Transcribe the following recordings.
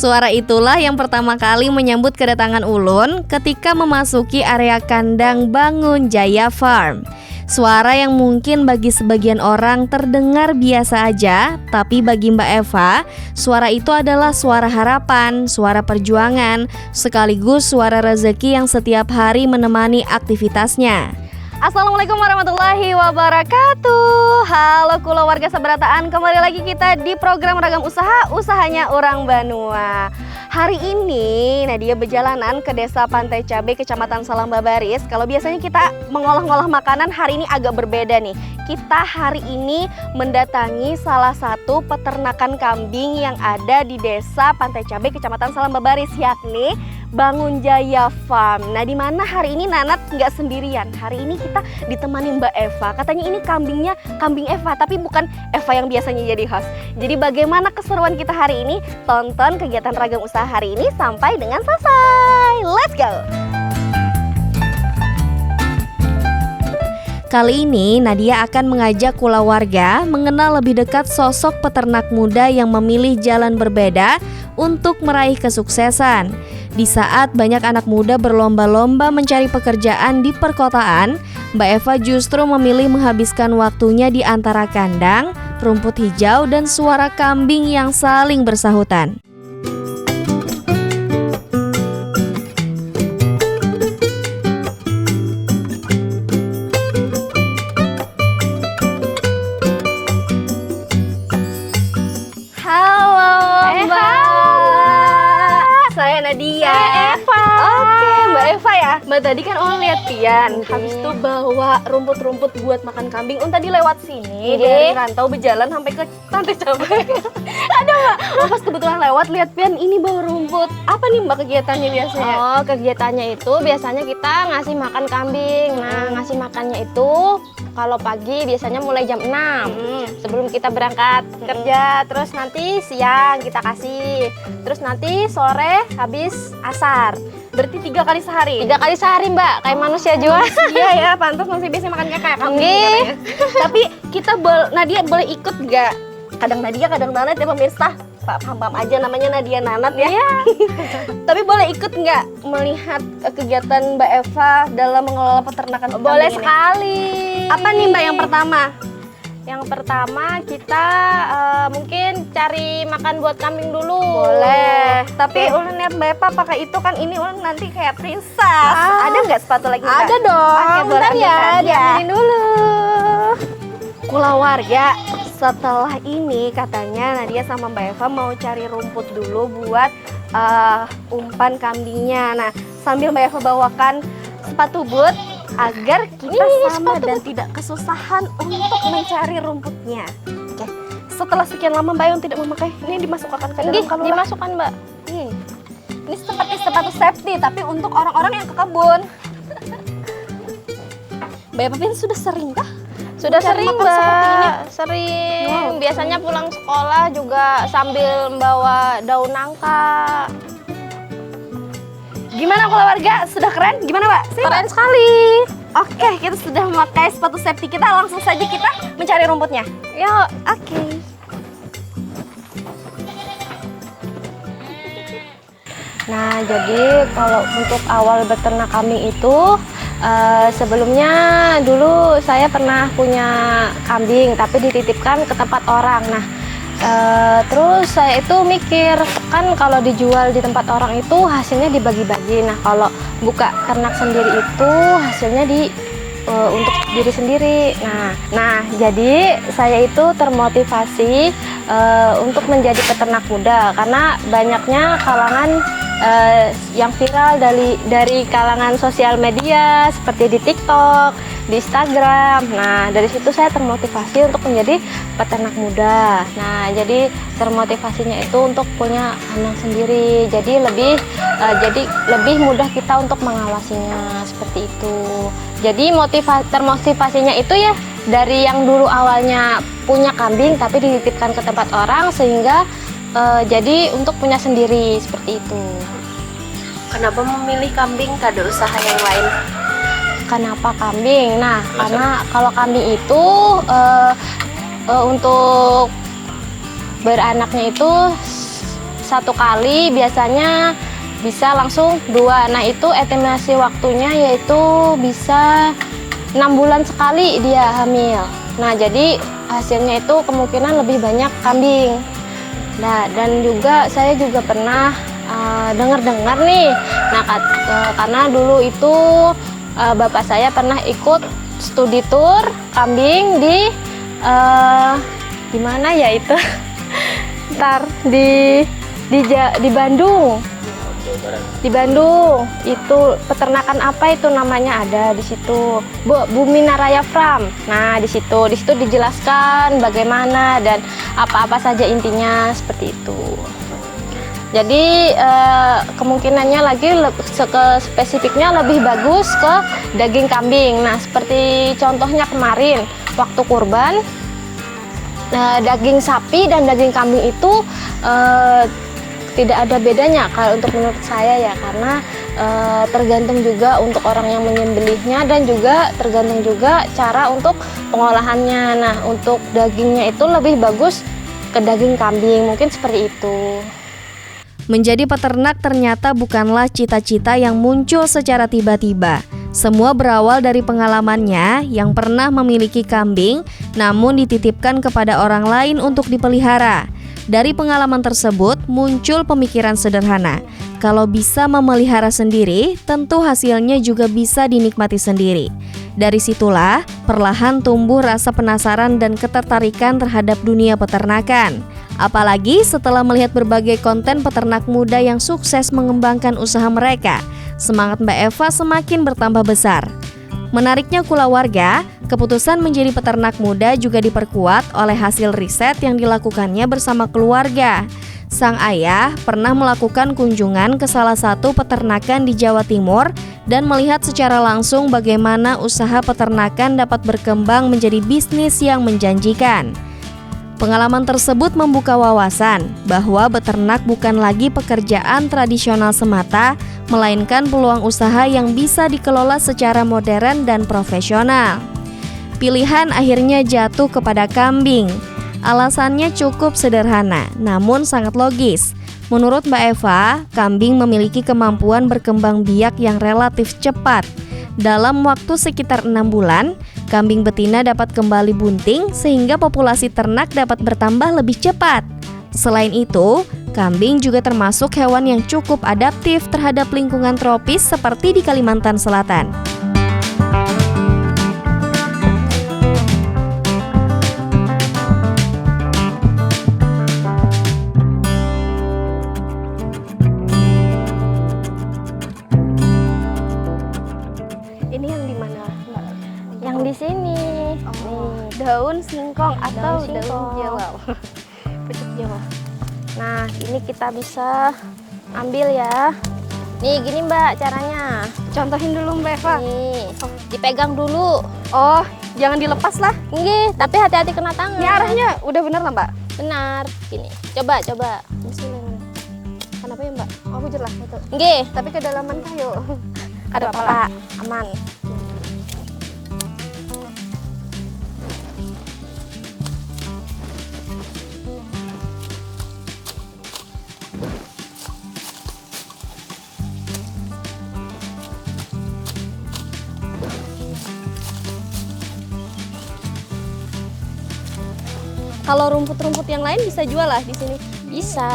Suara itulah yang pertama kali menyambut kedatangan Ulun ketika memasuki area kandang Bangun Jaya Farm. Suara yang mungkin bagi sebagian orang terdengar biasa aja, tapi bagi Mbak Eva, suara itu adalah suara harapan, suara perjuangan, sekaligus suara rezeki yang setiap hari menemani aktivitasnya. Assalamualaikum warahmatullahi wabarakatuh. Halo kula warga Sabarataan, kembali lagi kita di program Ragam Usaha, usahanya orang Banua. Hari ini Nadia berjalanan ke Desa Pantai Cabe, Kecamatan Salam Babaris. Kalau biasanya kita mengolah-ngolah makanan, hari ini agak berbeda nih. Kita hari ini mendatangi salah satu peternakan kambing yang ada di Desa Pantai Cabe, Kecamatan Salam Babaris, yakni Bangun Jaya Farm. Nah, di mana hari ini Nanat nggak sendirian. Hari ini kita ditemani Mbak Eva. Katanya ini kambingnya kambing Eva, tapi bukan Eva yang biasanya jadi host. Jadi bagaimana keseruan kita hari ini? Tonton kegiatan Ragam Usaha hari ini sampai dengan selesai. Let's go! Kali ini Nadia akan mengajak kula warga mengenal lebih dekat sosok peternak muda yang memilih jalan berbeda untuk meraih kesuksesan. Di saat banyak anak muda berlomba-lomba mencari pekerjaan di perkotaan, Mbak Eva justru memilih menghabiskan waktunya di antara kandang, rumput hijau, dan suara kambing yang saling bersahutan. Nadia, Eva. Oke, Mbak Eva ya. Mbak tadi kan lihat Pian, Habis itu bawa rumput-rumput buat makan kambing. Tadi lewat sini dari rantau berjalan sampai ke Pantai Cabe. Ada Mbak. Pas kebetulan lewat lihat Pian ini bawa rumput. Apa nih Mbak kegiatannya biasanya? Oh, kegiatannya itu biasanya kita ngasih makan kambing. Nah, ngasih makannya itu kalau pagi biasanya mulai jam 6 sebelum kita berangkat kerja. Terus nanti siang kita kasih. Terus nanti sore habis asar. Berarti 3 kali sehari? 3 kali sehari Mbak, kayak manusia juga. Iya ya, pantas masih biasa makan kayak kambing Nggih. Tapi kita Nadia boleh ikut nggak? Kadang Nadia, kadang Nanat ya pemirsa. Paham-paham aja namanya Nadia Nanat ya. Iya. Tapi boleh ikut nggak melihat kegiatan Mbak Eva dalam mengelola peternakan kambing Boleh ini? sekali. Apa nih Mbak yang pertama? Yang pertama kita mungkin cari makan buat kambing dulu. Boleh. Tapi ulun lihat Mbak Eva pakai itu kan, ini ulun nanti kayak princess. Ada nggak sepatu lagi Mbak? Ada dong. Oke, boleh Bentar ya, ambilkan. diambilin dulu. Kula warga, setelah ini katanya Nadia sama Mbak Eva mau cari rumput dulu buat umpan kambingnya. Nah, sambil Mbak Eva bawakan sepatu boot agar kita sama dan tidak kesusahan untuk mencari rumputnya. Oke. Setelah sekian lama Mbak yang tidak memakai, ini dimasukkan ke dalam kalung. Dimasukkan Mbak. Ini seperti sepatu safety tapi untuk orang-orang yang ke kebun. Mbak Eva sudah sering kah? Sudah mencari sering makan seperti ini? Mbak. Sering. Wow. Biasanya pulang sekolah juga sambil membawa daun nangka. Gimana keluarga? Sudah keren? Gimana Mbak? Keren sekali. Oke, kita sudah memakai sepatu safety kita, langsung saja kita mencari rumputnya. Yuk. Oke. Nah, jadi kalau untuk awal beternak kambing itu sebelumnya dulu saya pernah punya kambing tapi dititipkan ke tempat orang. Nah, terus saya itu mikir kan kalau dijual di tempat orang itu hasilnya dibagi-bagi. Nah, kalau buka ternak sendiri itu hasilnya untuk diri sendiri. Nah, jadi saya itu termotivasi untuk menjadi peternak muda karena banyaknya kalangan yang viral dari kalangan sosial media seperti di TikTok, di Instagram. Nah, dari situ saya termotivasi untuk menjadi peternak muda. Nah, jadi termotivasinya itu untuk punya kandang sendiri. Jadi lebih mudah kita untuk mengawasinya seperti itu. Jadi termotivasinya itu ya dari yang dulu awalnya punya kambing tapi dititipkan ke tempat orang sehingga jadi untuk punya sendiri seperti itu. Kenapa memilih kambing, tak ada usaha yang lain? Kenapa kambing? Nah, karena kalau kambing itu untuk beranaknya itu satu kali biasanya bisa langsung 2. Nah itu estimasi waktunya yaitu bisa 6 bulan sekali dia hamil. Nah jadi hasilnya itu kemungkinan lebih banyak kambing. Nah dan juga saya juga pernah dengar-dengar nih. Nah karena dulu itu bapak saya pernah ikut studi tour kambing di mana ya itu? Ntar di Bandung. Di Bandung itu peternakan apa itu namanya ada di situ, Bumi Naraya Farm. Nah di situ dijelaskan bagaimana dan apa-apa saja intinya seperti itu. Jadi kemungkinannya lagi spesifiknya lebih bagus ke daging kambing. Nah seperti contohnya kemarin waktu kurban, daging sapi dan daging kambing itu tidak ada bedanya kalau untuk menurut saya ya, karena tergantung juga untuk orang yang menyembelihnya dan juga tergantung juga cara untuk pengolahannya. Nah untuk dagingnya itu lebih bagus ke daging kambing, mungkin seperti itu. Menjadi peternak ternyata bukanlah cita-cita yang muncul secara tiba-tiba. Semua berawal dari pengalamannya yang pernah memiliki kambing namun dititipkan kepada orang lain untuk dipelihara. Dari pengalaman tersebut muncul pemikiran sederhana. Kalau bisa memelihara sendiri, tentu hasilnya juga bisa dinikmati sendiri. Dari situlah perlahan tumbuh rasa penasaran dan ketertarikan terhadap dunia peternakan. Apalagi setelah melihat berbagai konten peternak muda yang sukses mengembangkan usaha mereka, semangat Mbak Eva semakin bertambah besar. Menariknya kulawarga, keputusan menjadi peternak muda juga diperkuat oleh hasil riset yang dilakukannya bersama keluarga. Sang ayah pernah melakukan kunjungan ke salah satu peternakan di Jawa Timur dan melihat secara langsung bagaimana usaha peternakan dapat berkembang menjadi bisnis yang menjanjikan. Pengalaman tersebut membuka wawasan bahwa beternak bukan lagi pekerjaan tradisional semata, melainkan peluang usaha yang bisa dikelola secara modern dan profesional. Pilihan akhirnya jatuh kepada kambing. Alasannya cukup sederhana, namun sangat logis. Menurut Mbak Eva, kambing memiliki kemampuan berkembang biak yang relatif cepat. Dalam waktu sekitar 6 bulan, kambing betina dapat kembali bunting sehingga populasi ternak dapat bertambah lebih cepat. Selain itu, kambing juga termasuk hewan yang cukup adaptif terhadap lingkungan tropis seperti di Kalimantan Selatan. Ini yang di mana, Mbak? Yang di sini. Nih, daun singkong atau daun Jawa. Pucuk Jawa. Nah, ini kita bisa ambil ya. Nih, gini Mbak caranya. Contohin dulu Mbak Eva. Nih, dipegang dulu. Oh, jangan dilepas lah. Nggih, tapi hati-hati kena tangan. Ini arahnya udah bener lah Mbak? Benar. Gini. Coba. Di sini. Kenapa ya Mbak? Aku jelas itu. Nggih, Tapi kedalaman kayu. ada apa? Aman. Kalau rumput-rumput yang lain bisa jual lah di sini. Bisa.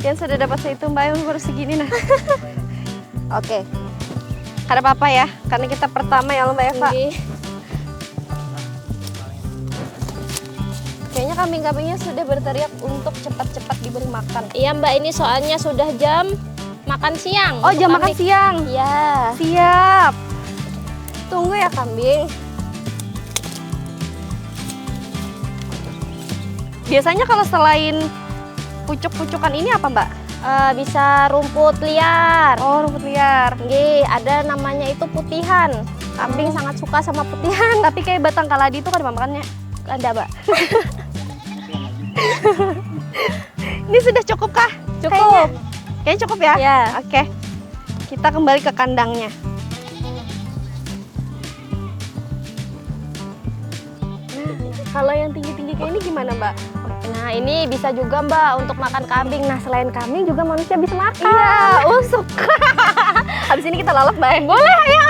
Yang sudah dapat satu Mbak yang baru segini nah. Oke. Kada apa-apa ya, karena kita pertama ya Mbak Eva. Nggih. Kayaknya kambing-kambingnya sudah berteriak untuk cepat-cepat diberi makan. Iya Mbak, ini soalnya sudah jam makan siang. Oh, jam makan siang. Iya. Siap. Tunggu ya kambing. Biasanya kalau selain pucuk-pucukan ini apa Mbak? Bisa rumput liar. Oh, rumput liar. Nggih, ada namanya itu putihan. Kambing sangat suka sama putihan. Tapi kayak batang kaladi itu kan makannya. Ada Mbak. Ini sudah cukup kah? Cukup. Kayaknya cukup ya? Ya. Oke. Kita kembali ke kandangnya. Nah, kalau yang tinggi-tinggi kayak ini gimana Mbak? Nah, ini bisa juga Mbak untuk makan kambing. Nah, selain kambing juga manusia bisa makan. Iya, usuk. Habis ini kita lalap, Mbak. Boleh ya.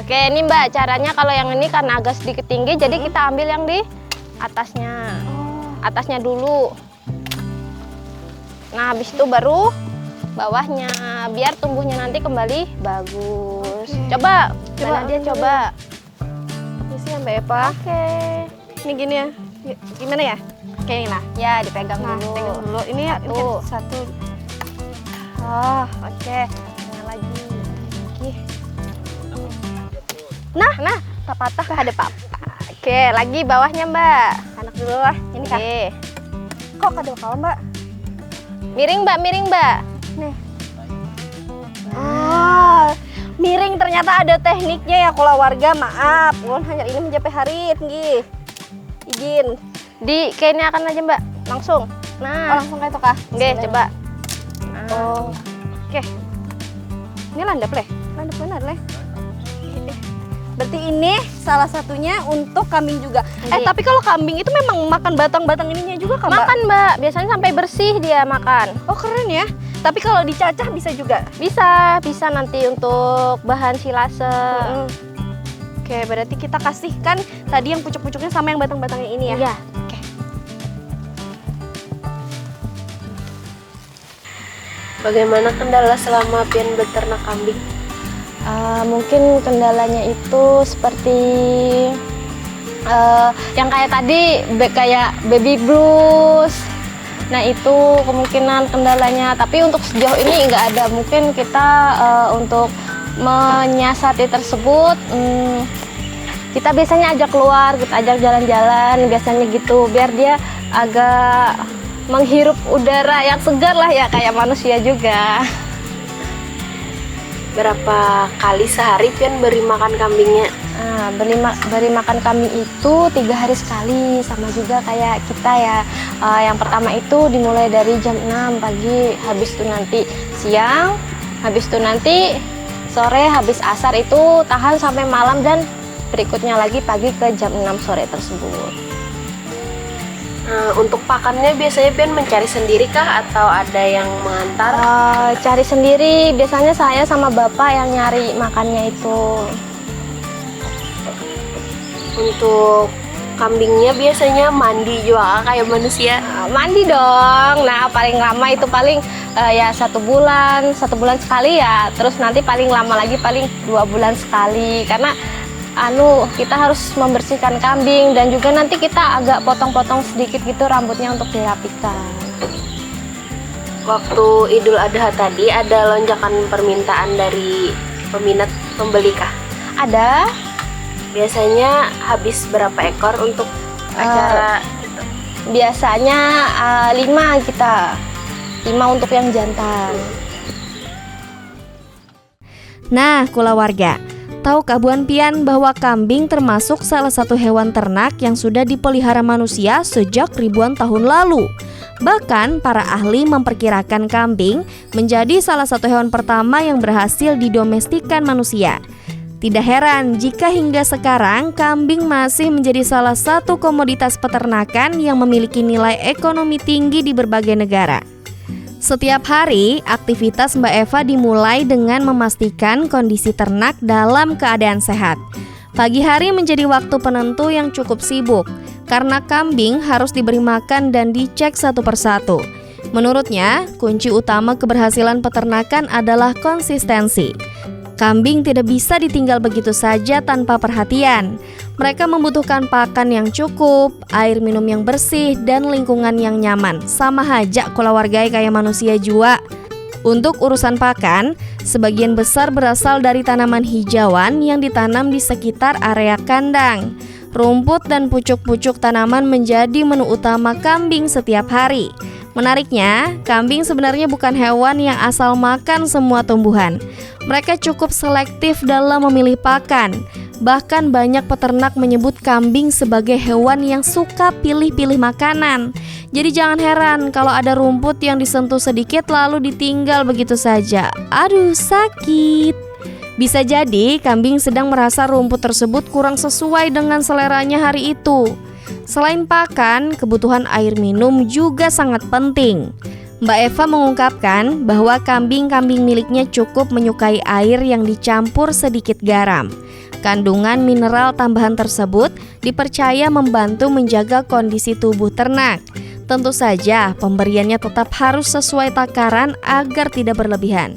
Oke, ini Mbak caranya kalau yang ini karena agak sedikit tinggi, jadi kita ambil yang di atasnya. Atasnya dulu. Nah, habis itu baru bawahnya, biar tumbuhnya nanti kembali bagus. Coba dia coba. Ini sih ya Mbak Eva. Oke. Ini gini ya. Gimana ya? Kayak ini lah. Ya, dipegang Nah, dulu. pegang dulu. Ini satu. Oh, oke. Tengah lagi. Oke. Nah, patah ada papa. Oke, lagi bawahnya Mbak. Anak dulu lah. Ini kan. Oke. Kok kada bakal Mbak? Miring Mbak. Nih. Miring ternyata ada tekniknya ya keluarga. Maaf, ulun hanya ini mencapai hari nggih. Izin. Di kayaknya akan aja Mbak, langsung. Nah, langsung kayak itu kah? oke, coba. Oh. Oke. Ini landap leh. Landap benar leh. Berarti ini salah satunya untuk kambing juga. Tapi kalau kambing itu memang makan batang-batang ininya juga kan, Mbak? Makan Mbak, biasanya sampai bersih dia makan. Oh, keren ya. Tapi kalau dicacah bisa juga? Bisa nanti untuk bahan silase. Oke, berarti kita kasihkan tadi yang pucuk-pucuknya sama yang batang-batangnya ini ya? Iya. Oke. Bagaimana kendala selama pian beternak kambing? Mungkin kendalanya itu seperti yang kayak tadi, kayak baby blues. Nah, itu kemungkinan kendalanya. Tapi untuk sejauh ini nggak ada. Mungkin kita untuk menyiasati tersebut, kita biasanya ajak keluar, kita ajak jalan-jalan, biasanya gitu, biar dia agak menghirup udara yang segar lah ya, kayak manusia juga. Berapa kali sehari pian beri makan kambingnya? Beri makan kambing itu 3 hari sekali, sama juga kayak kita ya. Yang pertama itu dimulai dari jam 6 pagi, habis itu nanti siang, habis itu nanti sore, habis asar itu tahan sampai malam, dan berikutnya lagi pagi ke jam 6 sore tersebut. Untuk pakannya biasanya pian mencari sendiri kah atau ada yang mengantar? Cari sendiri, biasanya saya sama bapak yang nyari makannya itu. Untuk kambingnya biasanya mandi juga kayak manusia? Mandi dong. Nah, paling lama itu paling ya 1 bulan sekali ya. Terus nanti paling lama lagi paling 2 bulan sekali, karena kita harus membersihkan kambing, dan juga nanti kita agak potong-potong sedikit gitu rambutnya untuk dirapikan. Waktu Idul Adha tadi ada lonjakan permintaan dari peminat pembeli kah? Ada. Biasanya habis berapa ekor untuk acara itu? Biasanya 5 kita. 5 untuk yang jantan. Nah, kulawarga, tahukah Buan Pian bahwa kambing termasuk salah satu hewan ternak yang sudah dipelihara manusia sejak ribuan tahun lalu? Bahkan para ahli memperkirakan kambing menjadi salah satu hewan pertama yang berhasil didomestikan manusia. Tidak heran jika hingga sekarang kambing masih menjadi salah satu komoditas peternakan yang memiliki nilai ekonomi tinggi di berbagai negara. Setiap hari, aktivitas Mbak Eva dimulai dengan memastikan kondisi ternak dalam keadaan sehat. Pagi hari menjadi waktu penentu yang cukup sibuk, karena kambing harus diberi makan dan dicek satu persatu. Menurutnya, kunci utama keberhasilan peternakan adalah konsistensi. Kambing tidak bisa ditinggal begitu saja tanpa perhatian. Mereka membutuhkan pakan yang cukup, air minum yang bersih, dan lingkungan yang nyaman. Sama aja keluarga kayak manusia juga. Untuk urusan pakan, sebagian besar berasal dari tanaman hijauan yang ditanam di sekitar area kandang. Rumput dan pucuk-pucuk tanaman menjadi menu utama kambing setiap hari. Menariknya, kambing sebenarnya bukan hewan yang asal makan semua tumbuhan. Mereka cukup selektif dalam memilih pakan. Bahkan banyak peternak menyebut kambing sebagai hewan yang suka pilih-pilih makanan. Jadi jangan heran kalau ada rumput yang disentuh sedikit lalu ditinggal begitu saja. Aduh, sakit. Bisa jadi kambing sedang merasa rumput tersebut kurang sesuai dengan seleranya hari itu. Selain pakan, kebutuhan air minum juga sangat penting. Mbak Eva mengungkapkan bahwa kambing-kambing miliknya cukup menyukai air yang dicampur sedikit garam. Kandungan mineral tambahan tersebut dipercaya membantu menjaga kondisi tubuh ternak. Tentu saja pemberiannya tetap harus sesuai takaran agar tidak berlebihan.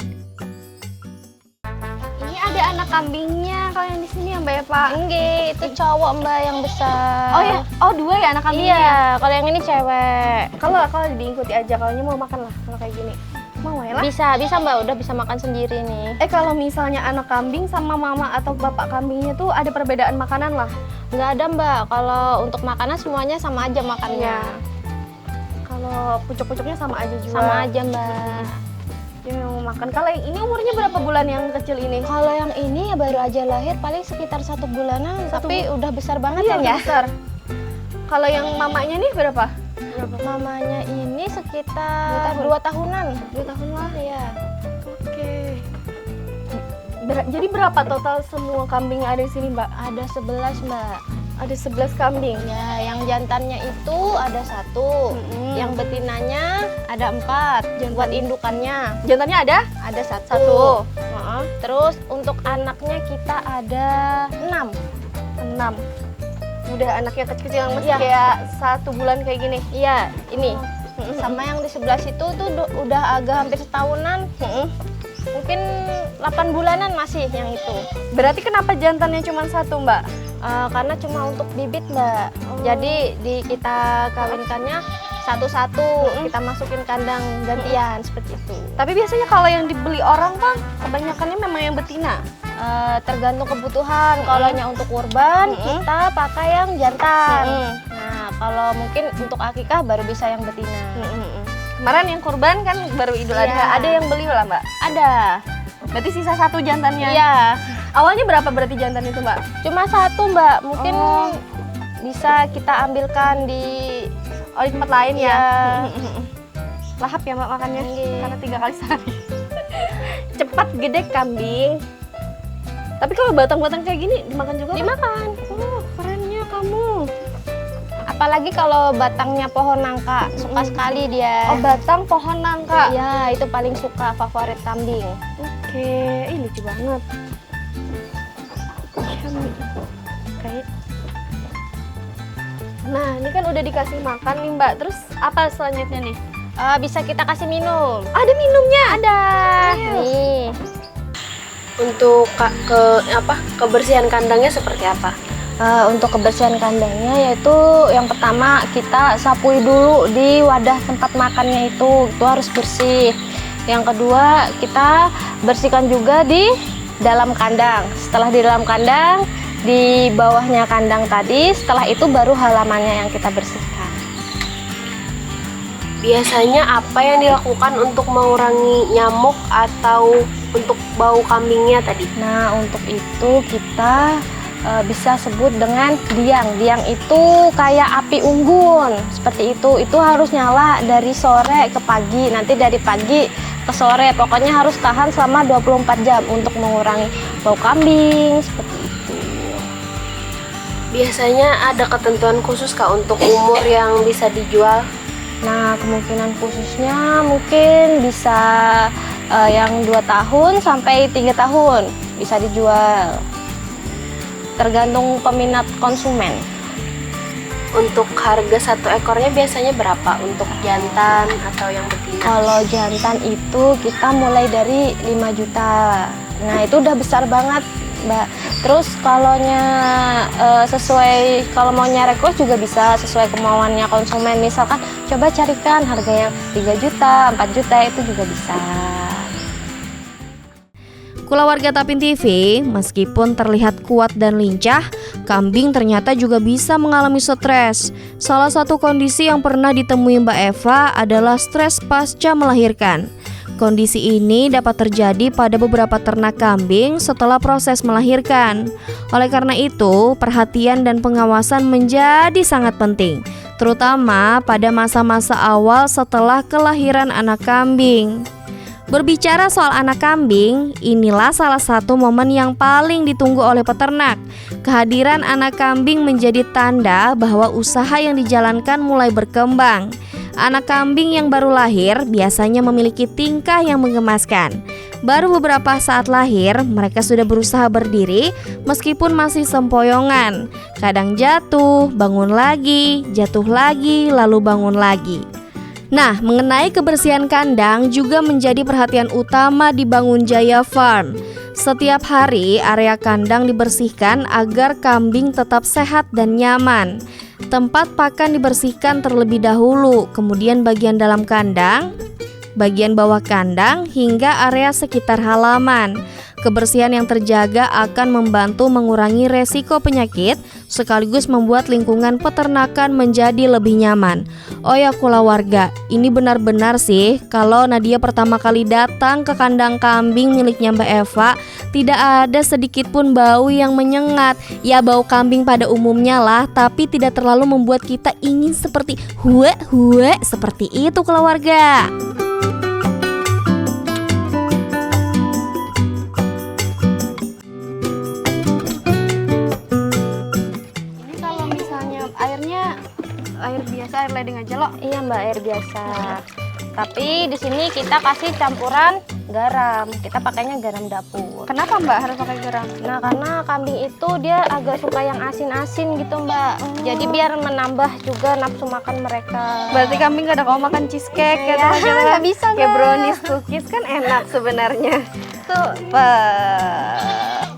Ini ada anak kambingnya kalau yang di sini ya Mbak Eva. Enggak, itu cowok Mbak yang besar. Oh ya, oh dua ya anak kambingnya. Iya, kalau yang ini cewek. Kalau diikuti aja, kalau ini mau makan lah kalau kayak gini. Mau ya lah? Bisa Mbak, udah bisa makan sendiri nih. Kalau misalnya anak kambing sama mama atau bapak kambingnya tuh ada perbedaan makanan lah? Nggak ada Mbak, kalau untuk makanan semuanya sama aja makannya. Kalau pucuk-pucuknya sama aja juga? Sama aja Mbak. Dia mau makan. Kalau yang ini umurnya berapa bulan yang kecil ini? Kalau yang ini ya baru aja lahir, paling sekitar 1 bulanan, tapi udah besar banget Iya, ya. besar. Kalau yang mamanya nih berapa? Mamanya ini sekitar 2 tahunan. 2 tahun lah. Iya. Oke. Jadi berapa total semua kambing yang ada di sini, Mbak? Ada 11 Mbak. Ada 11 kambing. Ya, yang jantannya itu ada 1, yang betinanya ada 4. Buat indukannya Jantannya ada? ada 1. Satu. Terus untuk anaknya kita ada 6. 6. Udah anaknya kecil-kecil yang masih Iya. kayak 1 bulan kayak gini. Iya, ini. Sama yang di sebelah situ tuh udah agak hampir setahunan. Mungkin 8 bulanan masih yang itu. Berarti kenapa jantannya cuma 1, Mbak? Karena cuma untuk bibit Mbak. Jadi kita kawinkannya satu-satu, kita masukin kandang gantian seperti itu. Tapi biasanya kalau yang dibeli orang kan kebanyakannya memang yang betina. Tergantung kebutuhan. Kalau untuk kurban kita pakai yang jantan. Nah, kalau mungkin untuk akikah baru bisa yang betina. Kemarin yang kurban kan baru Idul Iya. Adha. Ada yang beli lah, Mbak? Ada. Berarti sisa 1 jantannya. Iya. Awalnya berapa berarti jantan itu, Mbak? Cuma 1 Mbak. Mungkin bisa kita ambilkan di di tempat lain ya. Iya. Lahap ya, Mbak, makannya. Iya. Karena 3 kali sehari. Cepat gede kambing. Tapi kalau batang-batang kayak gini dimakan juga? Dimakan. Oh, kerennya kamu. Apalagi kalau batangnya pohon nangka, suka sekali dia. Oh, batang pohon nangka. Iya, itu paling suka, favorit kambing. Oke, ih lucu banget. Kayak. Nah, ini kan udah dikasih makan nih, Mbak. Terus apa selanjutnya nih? Bisa kita kasih minum. Ada minumnya? Ada. Ayo. Nih. Untuk kebersihan kandangnya seperti apa? Untuk kebersihan kandangnya yaitu yang pertama kita sapui dulu di wadah tempat makannya itu harus bersih. Yang kedua kita bersihkan juga di dalam kandang. Setelah di dalam kandang, di bawahnya kandang tadi, setelah itu baru halamannya yang kita bersihkan. Biasanya apa yang dilakukan untuk mengurangi nyamuk atau untuk bau kambingnya tadi? Nah, untuk itu kita bisa sebut dengan diang. Diang itu kayak api unggun, seperti itu. Itu harus nyala dari sore ke pagi, nanti dari pagi ke sore. Pokoknya harus tahan selama 24 jam untuk mengurangi bau kambing, seperti itu. Biasanya ada ketentuan khusus Kak untuk umur yang bisa dijual? Nah, kemungkinan khususnya mungkin bisa yang 2 tahun sampai 3 tahun bisa dijual. Tergantung peminat konsumen. Untuk harga 1 ekornya biasanya berapa untuk jantan atau yang betina? Kalau jantan itu kita mulai dari 5 juta. Nah, itu udah besar banget, Mbak. Terus kalau maunya request juga bisa sesuai kemauannya konsumen. Misalkan coba carikan harga yang 3 juta, 4 juta itu juga bisa. Kulawarga Tapin TV, meskipun terlihat kuat dan lincah, kambing ternyata juga bisa mengalami stres. Salah satu kondisi yang pernah ditemui Mbak Eva adalah stres pasca melahirkan. Kondisi ini dapat terjadi pada beberapa ternak kambing setelah proses melahirkan. Oleh karena itu, perhatian dan pengawasan menjadi sangat penting, terutama pada masa-masa awal setelah kelahiran anak kambing. Berbicara soal anak kambing, inilah salah satu momen yang paling ditunggu oleh peternak. Kehadiran anak kambing menjadi tanda bahwa usaha yang dijalankan mulai berkembang. Anak kambing yang baru lahir biasanya memiliki tingkah yang menggemaskan. Baru beberapa saat lahir, mereka sudah berusaha berdiri meskipun masih sempoyongan. Kadang jatuh, bangun lagi, jatuh lagi, lalu bangun lagi. Nah, mengenai kebersihan kandang juga menjadi perhatian utama di Bangun Jaya Farm. Setiap hari, area kandang dibersihkan agar kambing tetap sehat dan nyaman. Tempat pakan dibersihkan terlebih dahulu, kemudian bagian dalam kandang, bagian bawah kandang, hingga area sekitar halaman. Kebersihan yang terjaga akan membantu mengurangi resiko penyakit, sekaligus membuat lingkungan peternakan menjadi lebih nyaman. Oh ya kulawarga, ini benar-benar sih kalau Nadia pertama kali datang ke kandang kambing miliknya Mbak Eva, tidak ada sedikit pun bau yang menyengat. Ya bau kambing pada umumnya lah, tapi tidak terlalu membuat kita ingin seperti huwe seperti itu kulawarga. Air biasa, air ledeng aja loh. Iya Mbak, air biasa. Tapi di sini kita kasih campuran garam. Kita pakainya garam dapur. Kenapa Mbak harus pakai garam? Nah, karena kambing itu dia agak suka yang asin-asin gitu Mbak. Jadi biar menambah juga nafsu makan mereka. Berarti kambing gak ada kalau makan cheesecake ya, nggak bisa kayak Mbak. brownies, cookies kan enak sebenarnya. Tuh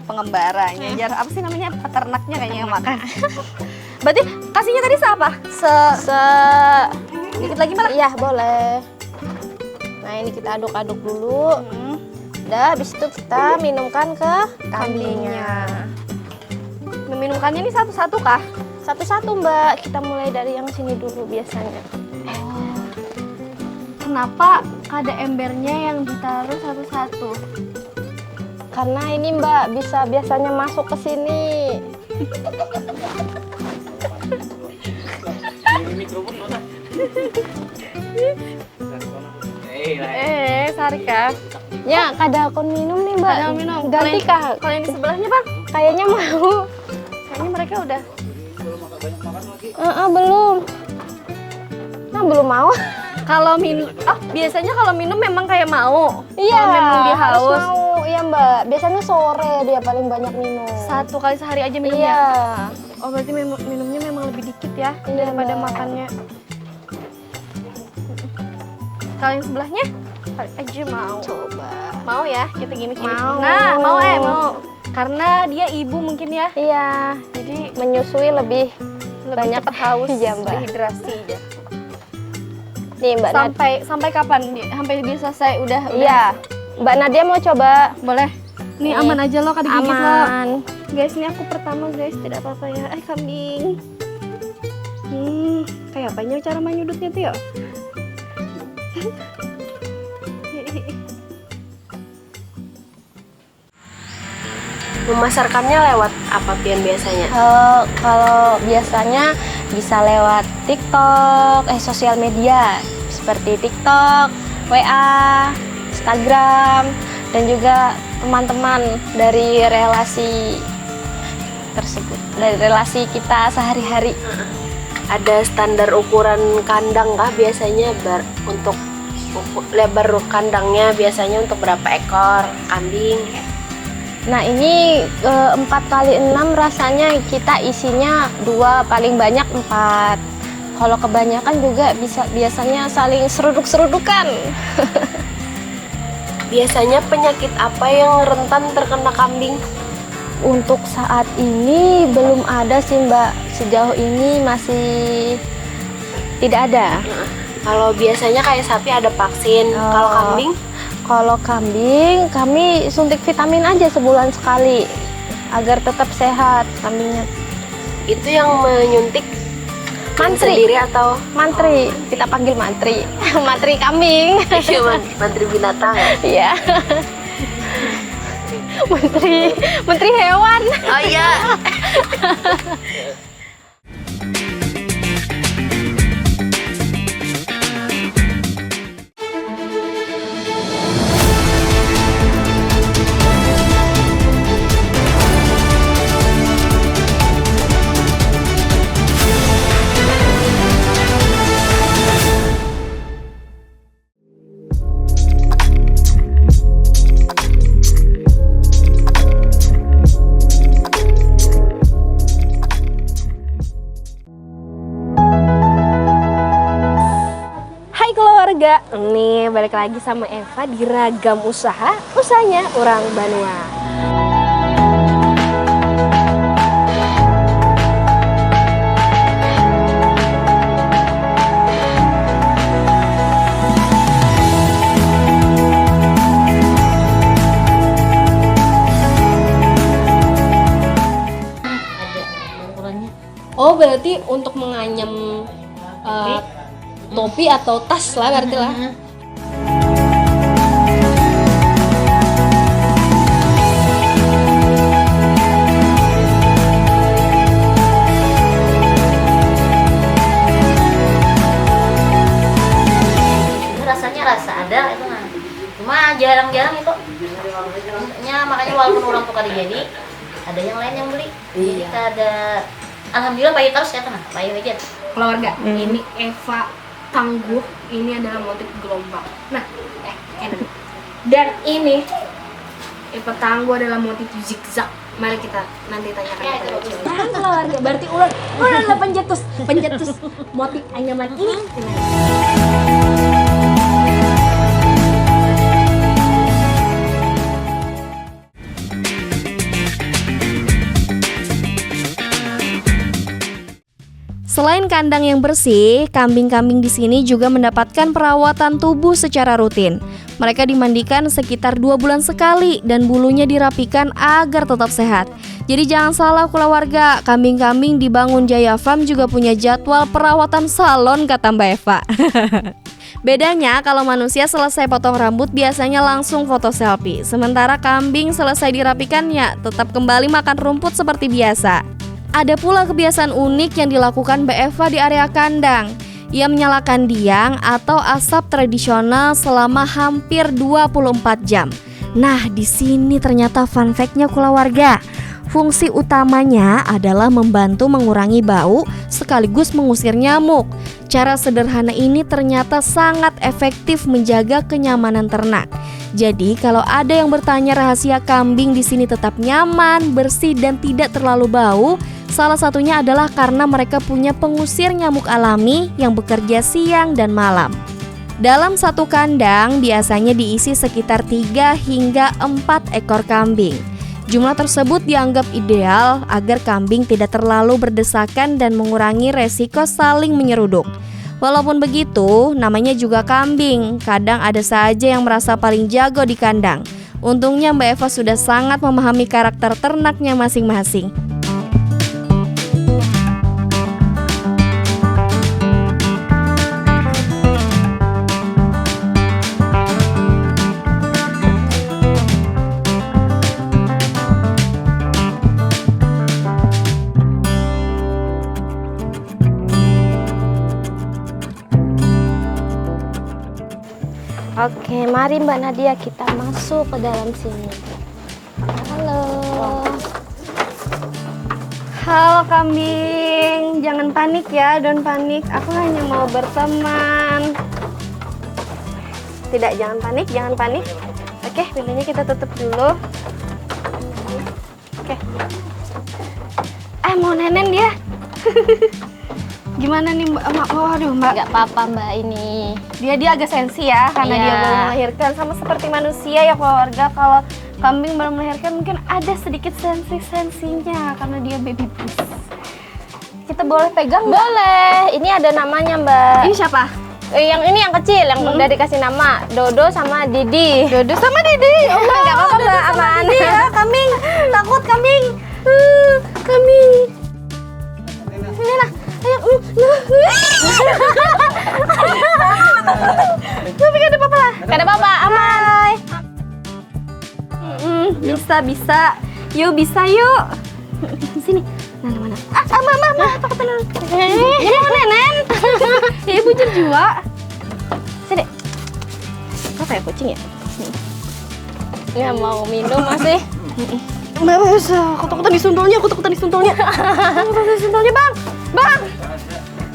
pengembaranya, apa sih namanya, peternaknya kayaknya yang makan. Berarti kasihnya tadi apa? Dikit lagi malah? Iya boleh. Nah ini kita aduk-aduk dulu. Udah, habis itu kita minumkan ke kambingnya. Meminumkannya ini satu-satu kah? Satu-satu Mbak. Kita mulai dari yang sini dulu biasanya. Kenapa ada embernya yang ditaruh satu-satu? Karena ini Mbak biasanya masuk ke sini. Sarika. Ya, kada akun minum nih Mbak. Ada minum. Ganti kah? Kalau yang di sebelahnya Bang? Kayaknya mau. Kayaknya mereka udah. Belum. Nah, belum mau. Kalau minum, biasanya kalau minum memang kayak mau. Iya. Kalau memang dia harus haus. mau. Iya Mbak. Biasanya sore dia paling banyak minum. 1 kali sehari aja minumnya. Iya. Oh berarti minumnya memang lebih dikit ya Iya, daripada Mbak. makannya. Kalau yang sebelahnya kali aja mau. Coba. Mau ya kita gini. Mau. Nah mau. Karena dia ibu mungkin ya. Iya. Jadi Menyusui lebih banyak cepat haus. Iya Mbak. Dehidrasi ya. Nih Mbak Sampai kapan? Sampai dia selesai udah. Iya. Mbak Nadia mau coba? Boleh. Nih Nih. aman aja loh, kada gigit lo. Aman. Guys, ini aku pertama guys, tidak apa-apa ya. Kambing. Kayak apanya cara menyudutnya tuh ya? Memasarkannya lewat apa Pian biasanya? Kalau biasanya bisa lewat TikTok, sosial media seperti TikTok, WA, Instagram, dan juga teman-teman dari relasi tersebut, dari relasi kita sehari-hari. Ada standar ukuran kandang kah biasanya untuk lebar kandangnya biasanya untuk berapa ekor kambing? Nah ini 4 kali 6 rasanya kita isinya 2, paling banyak 4. Kalau kebanyakan juga biasanya saling seruduk-serudukan. Biasanya penyakit apa yang rentan terkena kambing? Untuk saat ini belum ada sih Mbak, sejauh ini masih tidak ada. Kalau biasanya kayak sapi ada vaksin, kalau kambing? Kalau kambing, kami suntik vitamin aja sebulan sekali agar tetap sehat kambingnya. Itu yang menyuntik Mantri. sendiri atau? Mantri, kita panggil mantri. Mantri kambing. Menteri binatang. Iya. Menteri hewan. Oh iya. keluarga, nih balik lagi sama Eva di Ragam Usaha, usahanya orang Banua. Oh, berarti untuk menganyam topi atau tas lah berarti lah. Rasanya rasa ada itu mah. Cuma jarang-jarang itu. Makanya walaupun orang tukar jadi ada yang lain yang beli. Jadi kita ada alhamdulillah bayi terus ya teman, bayi aja. Keluarga, ini Eva tangguh, ini adalah motif gelombang. Nah, dan ini Eva tangguh adalah motif zigzag. Mari kita nanti tanyakan kepada cewek. Keluarga, berarti ular adalah pencetus motif anyaman ini. Selain kandang yang bersih, kambing-kambing di sini juga mendapatkan perawatan tubuh secara rutin. Mereka dimandikan sekitar 2 bulan sekali dan bulunya dirapikan agar tetap sehat. Jadi jangan salah keluarga, kambing-kambing di Bangun Jaya Farm juga punya jadwal perawatan salon kata Mbak Eva. Bedanya kalau manusia selesai potong rambut biasanya langsung foto selfie. Sementara kambing selesai dirapikannya tetap kembali makan rumput seperti biasa. Ada pula kebiasaan unik yang dilakukan Mbak Eva di area kandang. Ia menyalakan diang atau asap tradisional selama hampir 24 jam. Nah, di sini ternyata fun fact-nya keluarga. Fungsi utamanya adalah membantu mengurangi bau sekaligus mengusir nyamuk. Cara sederhana ini ternyata sangat efektif menjaga kenyamanan ternak. Jadi kalau ada yang bertanya rahasia kambing di sini tetap nyaman, bersih dan tidak terlalu bau, salah satunya adalah karena mereka punya pengusir nyamuk alami yang bekerja siang dan malam. Dalam satu kandang biasanya diisi sekitar 3 hingga 4 ekor kambing. Jumlah tersebut dianggap ideal agar kambing tidak terlalu berdesakan dan mengurangi resiko saling menyeruduk. Walaupun begitu, namanya juga kambing, kadang ada saja yang merasa paling jago di kandang. Untungnya Mbak Eva sudah sangat memahami karakter ternaknya masing-masing. Oke, mari Mbak Nadia kita masuk ke dalam sini. Halo. Halo kambing, jangan panik ya, don't panik. Aku hanya mau berteman. Tidak, jangan panik, jangan panik. Oke, pintunya kita tutup dulu. Oke. Mau nenen dia. Gimana nih Mbak? Waduh Mbak. Gak apa-apa Mbak ini. Dia agak sensi ya, karena Iya. dia baru melahirkan. Sama seperti manusia ya keluarga, kalau kambing baru melahirkan mungkin ada sedikit sensinya karena dia baby boost. Kita boleh pegang Mbak? Boleh. Ini ada namanya Mbak. Ini siapa? Yang ini yang kecil, yang udah dikasih nama Dodo sama Didi. Dodo sama Didi. Oh, Gak apa-apa Dodo Mbak, sama aman. Didi ya, kambing. Takut kambing. Kambing. Sini lah. Ayo. Tapi gak ada apa-apa lah. Gak ada apa-apa, aman. Bisa. Yuk, bisa yuk. Sini. Mana? Mama, takut dulu. Ini mau nenen. Ya, ibu jua. Sini. Kok kayak kucing ya? Ya mau minum masih. Mbak, aku takutan disuntelnya, Bang.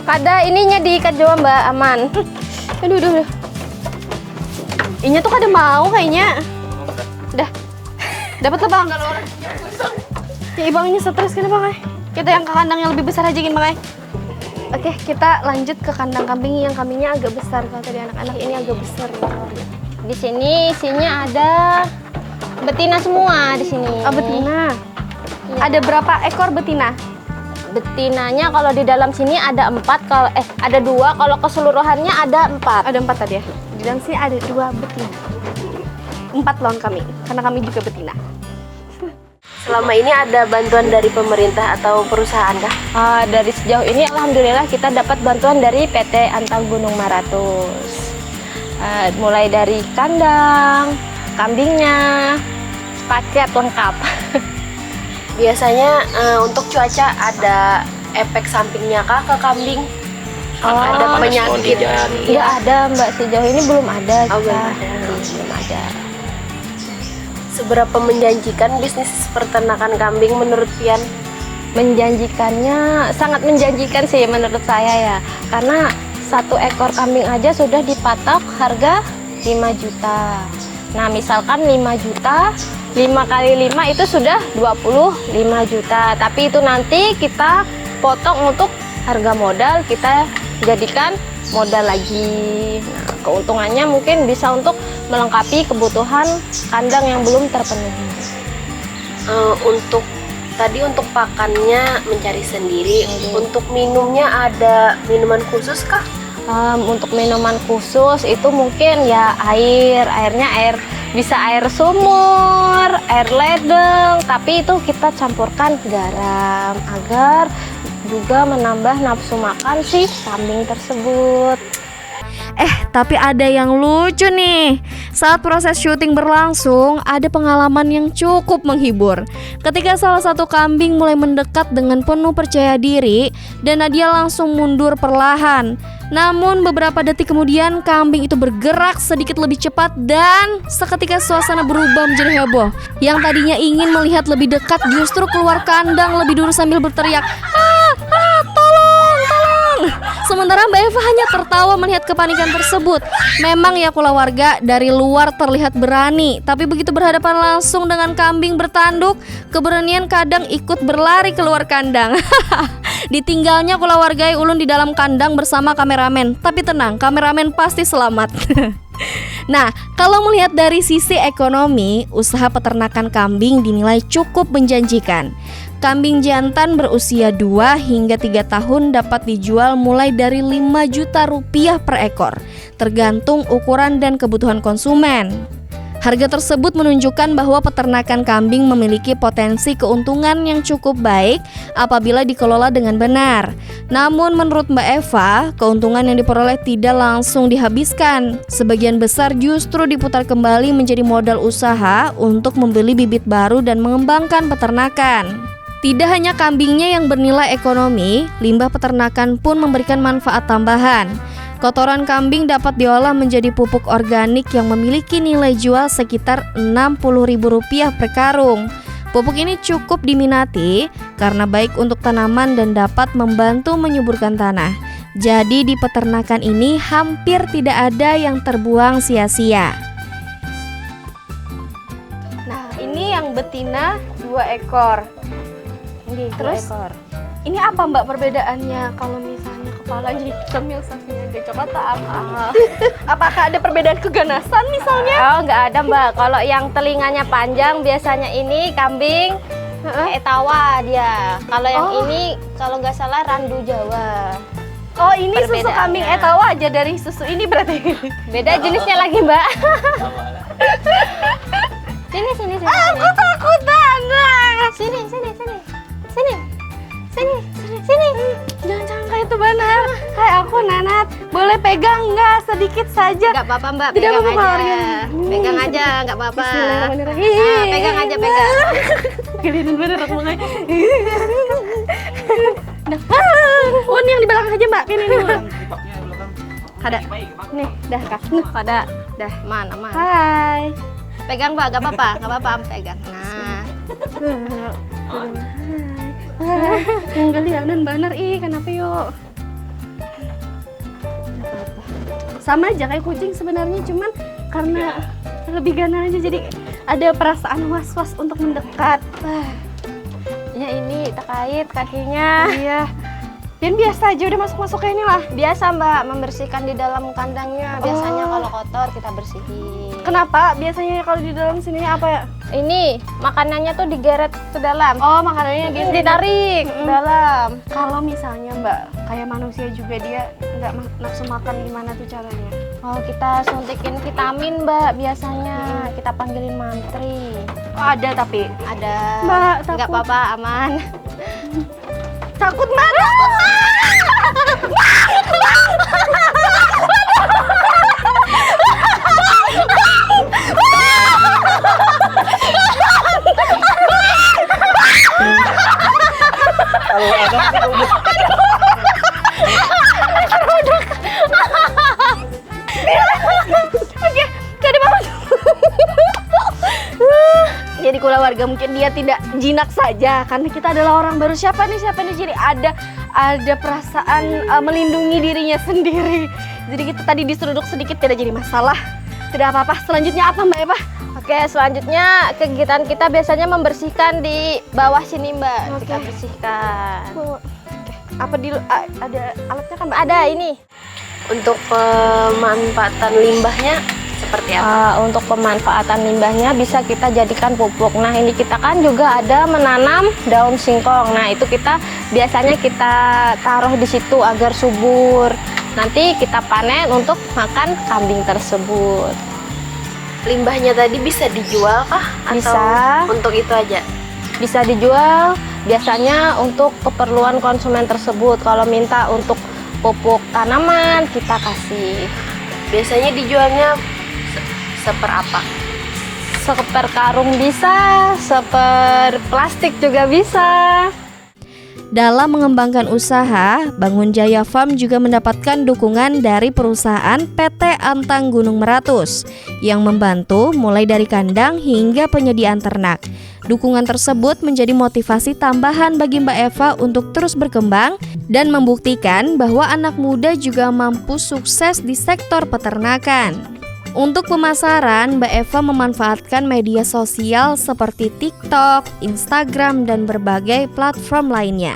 Kada ininya diikat juga Mbak, aman. Aduh. Inya tuh kada mau kayaknya. Dah. Dapat lah Bang. Ya Bang ini stres kan Bang. Kita yang ke kandang yang lebih besar aja gini Bang. Oke, kita lanjut ke kandang kambing yang kambingnya agak besar. Kalau tadi anak-anak ini agak besar. Di sini isinya ada betina semua di sini. Oh, betina. Iya. Ada berapa ekor betina? Betinanya kalau di dalam sini ada 4, kalau ada 2, kalau keseluruhannya ada 4. Ada 4 tadi ya. Di dalam sini ada 2 betina. 4 lawan kami, karena kami juga betina. Selama ini ada bantuan dari pemerintah atau perusahaan kah? Dari sejauh ini alhamdulillah kita dapat bantuan dari PT Antang Gunung Maratus. Mulai dari kandang, kambingnya, paket lengkap. Biasanya untuk cuaca ada efek sampingnya kah ke kambing? Ada penyakit? Nggak ada Mbak, sejauh ini belum ada. Oh, kita. belum ada. Belum ada. Seberapa menjanjikan bisnis peternakan kambing menurut Pian? Menjanjikannya sangat menjanjikan sih menurut saya ya, karena 1 ekor kambing aja sudah dipatok harga 5 juta. Nah misalkan 5 juta 5 kali 5 itu sudah 25 juta, tapi itu nanti kita potong untuk harga modal, kita jadikan modal lagi. Nah keuntungannya mungkin bisa untuk melengkapi kebutuhan kandang yang belum terpenuhi. Untuk pakannya mencari sendiri. Untuk minumnya ada minuman khusus kah? Untuk minuman khusus itu mungkin ya airnya bisa air sumur, air ledeng, tapi itu kita campurkan garam agar juga menambah nafsu makan si kambing tersebut. Tapi ada yang lucu nih. Saat proses syuting berlangsung, ada pengalaman yang cukup menghibur. Ketika salah satu kambing mulai mendekat dengan penuh percaya diri, dan Nadia langsung mundur perlahan. Namun beberapa detik kemudian kambing itu bergerak sedikit lebih cepat dan seketika suasana berubah menjadi heboh. Yang tadinya ingin melihat lebih dekat justru keluar kandang lebih dulu sambil berteriak, tolong! Sementara Mbak Eva hanya tertawa melihat kepanikan tersebut. Memang ya keluarga dari luar terlihat berani, tapi begitu berhadapan langsung dengan kambing bertanduk, keberanian kadang ikut berlari keluar kandang. Ditinggalnya keluarga ulun di dalam kandang bersama kameramen. Tapi tenang, kameramen pasti selamat. Nah, kalau melihat dari sisi ekonomi, usaha peternakan kambing dinilai cukup menjanjikan. Kambing jantan berusia 2 hingga 3 tahun dapat dijual mulai dari 5 juta rupiah per ekor, tergantung ukuran dan kebutuhan konsumen. Harga tersebut menunjukkan bahwa peternakan kambing memiliki potensi keuntungan yang cukup baik apabila dikelola dengan benar. Namun menurut Mbak Eva, keuntungan yang diperoleh tidak langsung dihabiskan. Sebagian besar justru diputar kembali menjadi modal usaha untuk membeli bibit baru dan mengembangkan peternakan. Tidak hanya kambingnya yang bernilai ekonomi, limbah peternakan pun memberikan manfaat tambahan. Kotoran kambing dapat diolah menjadi pupuk organik yang memiliki nilai jual sekitar Rp60.000 per karung. Pupuk ini cukup diminati karena baik untuk tanaman dan dapat membantu menyuburkan tanah. Jadi di peternakan ini hampir tidak ada yang terbuang sia-sia. Nah, ini yang betina 2 ekor. Ini Terus ini apa Mbak perbedaannya kalau misalnya kepalanya hitam yang satunya agak coklat atau apa? Apakah ada perbedaan keganasan misalnya? Oh nggak ada Mbak, kalau yang telinganya panjang biasanya ini kambing Etawa dia. Kalau yang ini kalau nggak salah Randu Jawa. Oh ini susu Perbedaannya. kambing Etawa aja dari susu ini berarti? Beda jenisnya lagi Mbak. Sini. Aku takutan. Sini. Jangan kayak itu benar. Kayak aku Nanat. Boleh pegang nggak sedikit saja? Nggak apa-apa Mbak, Tidak pegang apa-apa, aja. keluarga. Pegang aja, nggak apa-apa. Bismillahirrahmanirrahim. Nah, pegang aja, pegang. Kelihatan bener aku makanya. Oh ini yang di belakang aja Mbak. Ini. Ada. Nih, dah Kak. Ada. Dah, mana? Hai. Pegang Mbak, nggak apa-apa, pegang. Nah. Yang kelihatan bener kenapa yuk? Sama aja kayak kucing sebenarnya, cuman karena lebih gana aja jadi ada perasaan was-was untuk mendekat. Ya ini terkait kakinya. Iya. Pian biasa aja udah masuk-masuk kayak ini lah. Biasa Mbak, membersihkan di dalam kandangnya. Biasanya kalau kotor kita bersihin. Kenapa? Biasanya kalau di dalam sini apa ya? Ini makanannya tuh digeret ke dalam. Oh, makanannya gitu. Ditarik ke dalam. Kalau misalnya Mbak, kayak manusia juga dia nggak nafsu makan, gimana tuh caranya? Oh, kita suntikin vitamin Mbak biasanya. Kita panggilin mantri. Oh, ada tapi. Ada. Mbak, nggak takut. apa-apa, aman. Takut Mbak. Kalau ada Oke, jadi banget. Jadi kalau warga mungkin dia tidak jinak saja karena kita adalah orang baru. Siapa nih? Jadi ada perasaan melindungi dirinya sendiri. Jadi kita tadi diseruduk sedikit tidak jadi masalah. Tidak apa-apa. Selanjutnya apa Mbak Eva? Oke, selanjutnya kegiatan kita biasanya membersihkan di bawah sini Mbak. Oke. Kita bersihkan. Apa ada alatnya kan Mbak? Ada ini. Untuk pemanfaatan limbahnya seperti apa? Untuk pemanfaatan limbahnya bisa kita jadikan pupuk. Nah, ini kita kan juga ada menanam daun singkong. Nah, itu kita biasanya kita taruh di situ agar subur. Nanti kita panen untuk makan kambing tersebut. Limbahnya tadi bisa dijual kah? Bisa. Atau untuk itu aja? Bisa dijual biasanya untuk keperluan konsumen tersebut. Kalau minta untuk pupuk tanaman kita kasih. Biasanya dijualnya seperapa? Seper karung bisa, seper plastik juga bisa. Dalam mengembangkan usaha, Bangun Jaya Farm juga mendapatkan dukungan dari perusahaan PT Antang Gunung Meratus yang membantu mulai dari kandang hingga penyediaan ternak. Dukungan tersebut menjadi motivasi tambahan bagi Mbak Eva untuk terus berkembang dan membuktikan bahwa anak muda juga mampu sukses di sektor peternakan. Untuk pemasaran, Mbak Eva memanfaatkan media sosial seperti TikTok, Instagram, dan berbagai platform lainnya.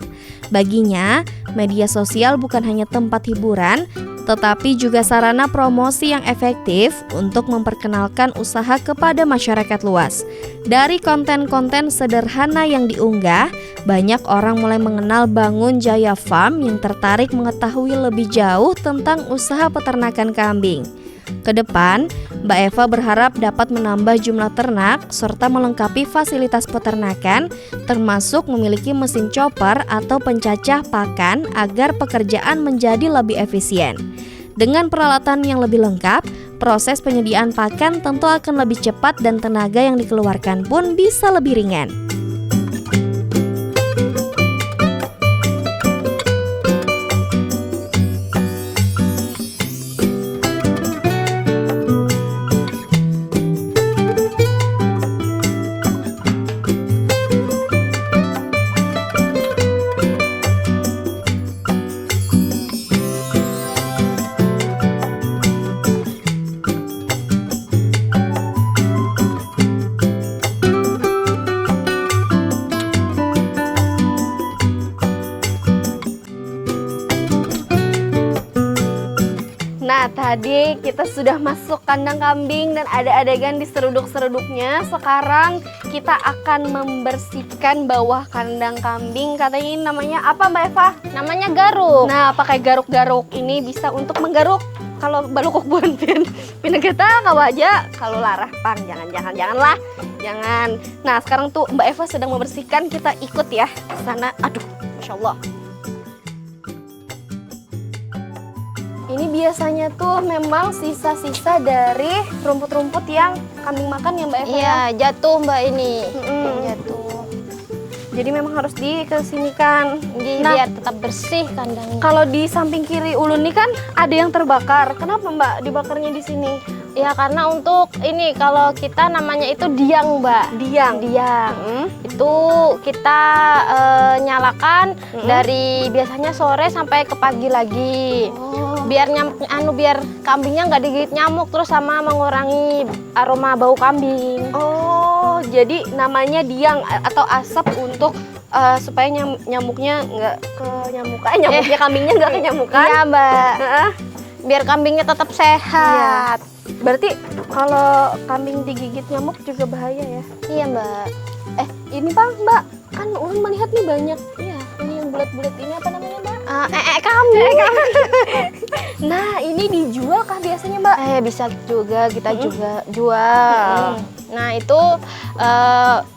Baginya, media sosial bukan hanya tempat hiburan, tetapi juga sarana promosi yang efektif untuk memperkenalkan usaha kepada masyarakat luas. Dari konten-konten sederhana yang diunggah, banyak orang mulai mengenal Bangun Jaya Farm yang tertarik mengetahui lebih jauh tentang usaha peternakan kambing. Kedepan, Mbak Eva berharap dapat menambah jumlah ternak serta melengkapi fasilitas peternakan, termasuk memiliki mesin chopper atau pencacah pakan agar pekerjaan menjadi lebih efisien. Dengan peralatan yang lebih lengkap, proses penyediaan pakan tentu akan lebih cepat dan tenaga yang dikeluarkan pun bisa lebih ringan. Nah, tadi kita sudah masuk kandang kambing dan ada adegan di seruduk-seruduknya. Sekarang kita akan membersihkan bawah kandang kambing. Katanya ini namanya apa Mbak Eva? Namanya garuk. Nah, pakai garuk-garuk ini bisa untuk menggaruk. Kalau balukuk buan pinegeta kawa aja, kalau larah pang janganlah. Jangan. Nah, sekarang tuh Mbak Eva sedang membersihkan, kita ikut ya ke sana. Aduh, Masya Allah. Ini biasanya tuh memang sisa-sisa dari rumput-rumput yang kambing makan ya Mbak Eva? Iya, jatuh Mbak ini. Jatuh. Jadi memang harus dikesinikan. Nah, Biar tetap bersih kandangnya. kalau di samping kiri ulun nih kan ada yang terbakar. Kenapa Mbak dibakarnya di sini? Ya karena untuk ini kalau kita namanya itu diang Mbak. Diang. Itu kita nyalakan dari biasanya sore sampai ke pagi lagi. Biar biar kambingnya nggak digigit nyamuk, terus sama mengurangi aroma bau kambing. Oh, jadi namanya diang atau asap untuk supaya nyamuknya nggak ke kenyamukan. Nyamuknya kambingnya nggak kenyamukan. Iya Mbak, Heeh. biar kambingnya tetap sehat. Berarti kalau kambing digigit nyamuk juga bahaya ya? Iya Mbak. Ini Bang, Mbak, kan ulun melihat nih banyak. Iya, ini yang bulat-bulat ini apa namanya, Mbak? Kambing. Nah, ini dijual kah biasanya, Mbak? Bisa juga kita juga jual. Nah itu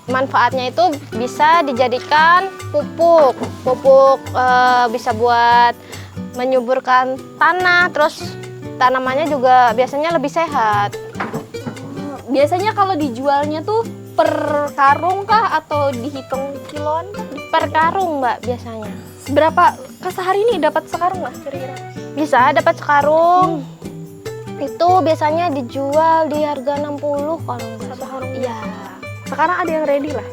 manfaatnya itu bisa dijadikan pupuk. Pupuk bisa buat menyuburkan tanah. Terus tanamannya juga biasanya lebih sehat. Biasanya kalau dijualnya tuh per karung kah atau dihitung kiloan kah? Per karung Mbak biasanya. Berapa sehari ini dapat sekarung lah kira-kira? Bisa dapat sekarung. Itu biasanya dijual di harga 60 kalau nggak Satu karung. Iya. Sekarang ada yang ready lah.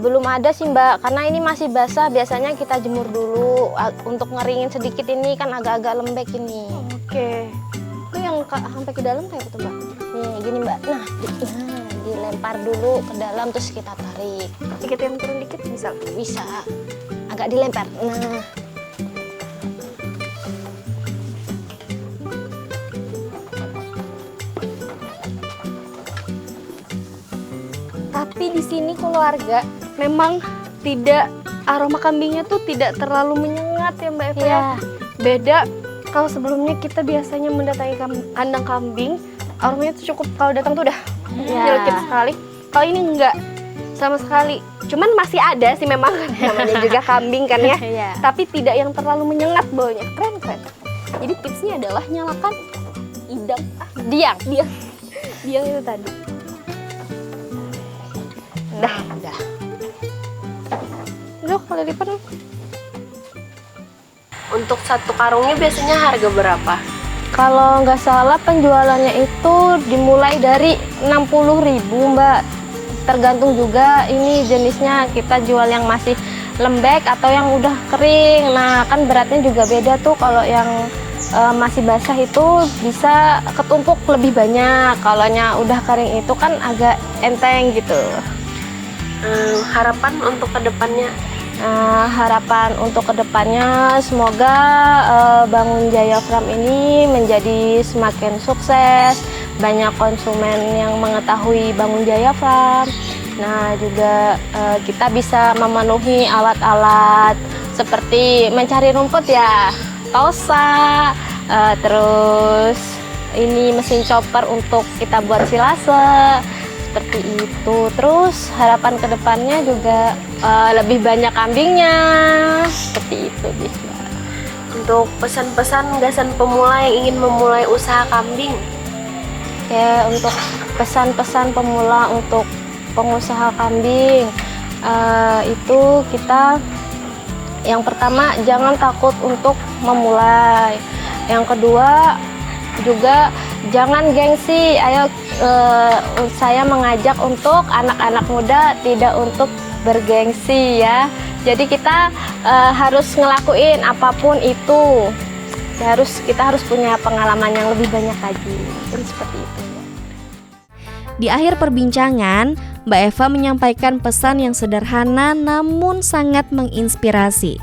Belum ada sih Mbak, karena ini masih basah. Biasanya kita jemur dulu untuk ngeringin sedikit, ini kan agak-agak lembek ini. Oke. Itu yang sampai ke dalam kayak apa tuh, Mbak? Nih gini Mbak, nah dilempar dulu ke dalam terus kita tarik. Dikit yang turun dikit bisa. Bisa, agak dilempar. Nah, Tapi di sini keluarga memang tidak, aroma kambingnya tuh tidak terlalu menyengat ya Mbak Eva ya. iya. Beda kalau sebelumnya kita biasanya mendatangi kandang kambing, aromanya tuh cukup kalau datang tuh udah nyelkit sekali. Kalau ini enggak sama sekali. Cuman masih ada sih memang namanya juga kambing kan ya. Iya. Tapi tidak yang terlalu menyengat baunya. Keren. Jadi tipsnya adalah nyalakan idang. Diam. Diang itu tadi. Udah. Loh, kalau lipat Untuk satu karungnya biasanya harga berapa? Kalau nggak salah penjualannya itu dimulai dari 60.000 Mbak. Tergantung juga ini jenisnya, kita jual yang masih lembek atau yang udah kering. Nah kan beratnya juga beda tuh, kalau yang masih basah itu bisa ketumpuk lebih banyak. Kalau yang udah kering itu kan agak enteng gitu. Harapan untuk kedepannya? Harapan untuk kedepannya semoga Bangun Jaya Farm ini menjadi semakin sukses, banyak konsumen yang mengetahui Bangun Jaya Farm. Nah juga kita bisa memenuhi alat-alat seperti mencari rumput ya, tosa, terus ini mesin chopper untuk kita buat silase. Seperti itu. Terus harapan kedepannya juga lebih banyak kambingnya. Seperti itu bisa. Untuk pesan-pesan gasan pemula yang ingin memulai usaha kambing? Oke, untuk pesan-pesan pemula untuk pengusaha kambing itu kita yang pertama jangan takut untuk memulai. Yang kedua juga jangan gengsi. Ayo saya mengajak untuk anak-anak muda tidak untuk bergengsi ya. Jadi kita harus ngelakuin apapun itu. Kita harus punya pengalaman yang lebih banyak lagi. Jadi seperti itu. Di akhir perbincangan, Mbak Eva menyampaikan pesan yang sederhana namun sangat menginspirasi.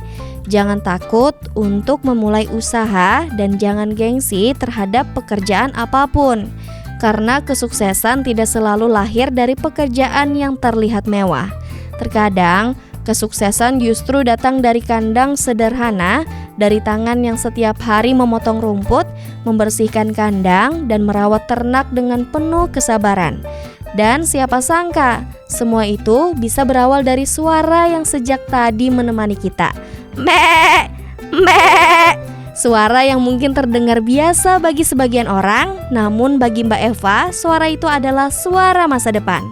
Jangan takut untuk memulai usaha dan jangan gengsi terhadap pekerjaan apapun. Karena kesuksesan tidak selalu lahir dari pekerjaan yang terlihat mewah. Terkadang, kesuksesan justru datang dari kandang sederhana, dari tangan yang setiap hari memotong rumput, membersihkan kandang, dan merawat ternak dengan penuh kesabaran. Dan siapa sangka, semua itu bisa berawal dari suara yang sejak tadi menemani kita. Mek, mek. Suara yang mungkin terdengar biasa bagi sebagian orang, namun bagi Mbak Eva, suara itu adalah suara masa depan.